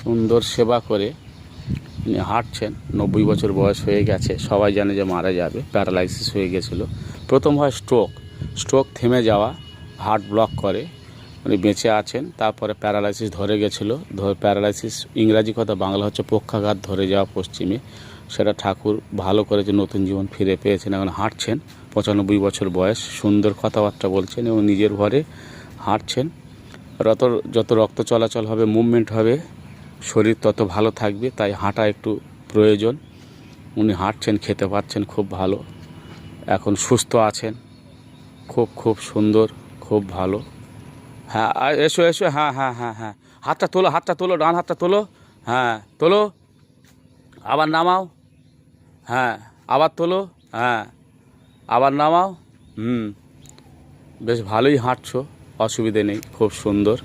সুন্দর সেবা করে উনি হাঁটছেন। 90 বছর বয়স হয়ে গেছে, সবাই জানে যে মারা যাবে, প্যারালাইসিস হয়ে গেছিলো। প্রথম হয় স্ট্রোক থেমে যাওয়া, হার্ট ব্লক করে, উনি বেঁচে আছেন। তারপরে প্যারালাইসিস ধরে গেছিলো, প্যারালাইসিস ইংরাজি কথা, বাংলা হচ্ছে পক্ষাঘাত ধরে যাওয়া পশ্চিমে। সেটা ঠাকুর ভালো করেছে, নতুন জীবন ফিরে পেয়েছেন, এখন হাঁটছেন। 95 বছর বয়স, সুন্দর কথাবার্তা বলছেন এবং নিজের ঘরে হাঁটছেন। যত রক্ত চলাচল হবে, মুভমেন্ট হবে, শরীর তত ভালো থাকবে, তাই হাঁটা একটু প্রয়োজন। উনি হাঁটছেন, খেতে পাচ্ছেন, খুব ভালো, এখন সুস্থ আছেন, খুব সুন্দর, খুব ভালো। হ্যাঁ, এসো, হ্যাঁ হ্যাঁ হ্যাঁ হ্যাঁ, হাতটা তোলো, ডান হাতটা তোলো, হ্যাঁ তোলো, আবার নামাও, হ্যাঁ আবার তোলো, হ্যাঁ আবার নামাও। বেশ ভালোই হাঁটছো, অসুবিধে নেই, খুব সুন্দর।